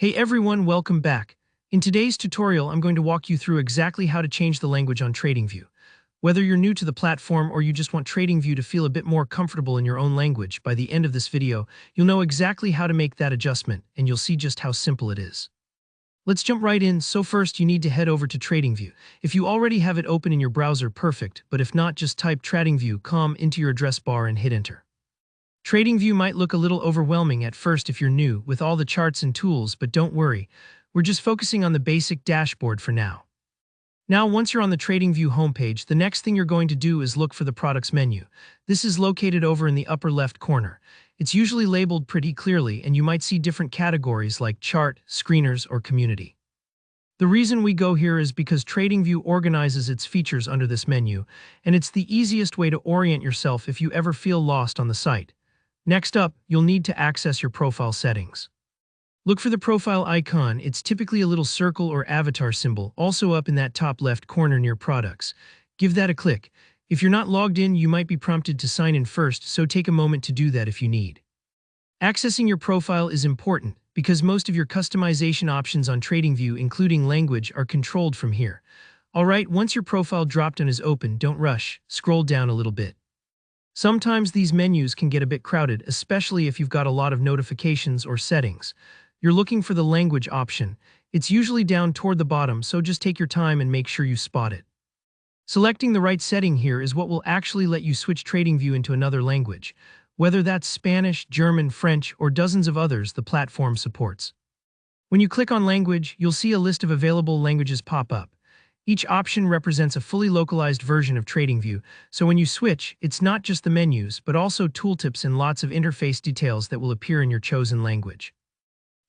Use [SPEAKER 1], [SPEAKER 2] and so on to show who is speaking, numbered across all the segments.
[SPEAKER 1] Hey everyone, welcome back. In today's tutorial, I'm going to walk you through exactly how to change the language on TradingView. Whether you're new to the platform or you just want TradingView to feel a bit more comfortable in your own language, by the end of this video, you'll know exactly how to make that adjustment, and you'll see just how simple it is. Let's jump right in. So first, you need to head over to TradingView. If you already have it open in your browser, perfect, but if not, just type TradingView.com into your address bar and hit enter. TradingView might look a little overwhelming at first if you're new, with all the charts and tools, but don't worry, we're just focusing on the basic dashboard for now. Now, once you're on the TradingView homepage, the next thing you're going to do is look for the products menu. This is located over in the upper left corner. It's usually labeled pretty clearly, and you might see different categories like chart, screeners, or community. The reason we go here is because TradingView organizes its features under this menu, and it's the easiest way to orient yourself if you ever feel lost on the site. Next up, you'll need to access your profile settings. Look for the profile icon. It's typically a little circle or avatar symbol, also up in that top left corner near products. Give that a click. If you're not logged in, you might be prompted to sign in first, so take a moment to do that if you need. Accessing your profile is important because most of your customization options on TradingView, including language, are controlled from here. Alright, once your profile drop-down is open, don't rush. Scroll down a little bit. Sometimes these menus can get a bit crowded, especially if you've got a lot of notifications or settings. You're looking for the language option. It's usually down toward the bottom, so just take your time and make sure you spot it. Selecting the right setting here is what will actually let you switch TradingView into another language, whether that's Spanish, German, French, or dozens of others the platform supports. When you click on language, you'll see a list of available languages pop up. Each option represents a fully localized version of TradingView, so when you switch, it's not just the menus, but also tooltips and lots of interface details that will appear in your chosen language.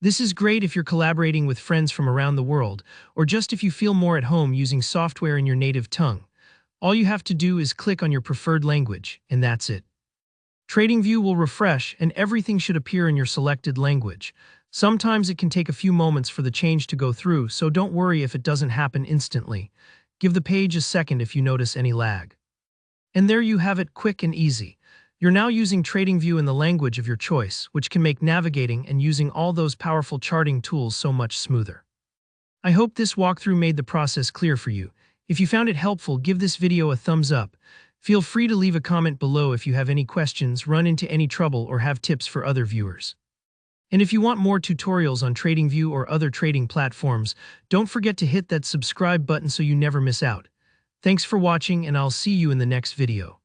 [SPEAKER 1] This is great if you're collaborating with friends from around the world, or just if you feel more at home using software in your native tongue. All you have to do is click on your preferred language, and that's it. TradingView will refresh, and everything should appear in your selected language. Sometimes it can take a few moments for the change to go through, so don't worry if it doesn't happen instantly. Give the page a second if you notice any lag. And there you have it, quick and easy. You're now using TradingView in the language of your choice, which can make navigating and using all those powerful charting tools so much smoother. I hope this walkthrough made the process clear for you. If you found it helpful, give this video a thumbs up. Feel free to leave a comment below if you have any questions, run into any trouble, or have tips for other viewers. And if you want more tutorials on TradingView or other trading platforms, don't forget to hit that subscribe button so you never miss out. Thanks for watching, and I'll see you in the next video.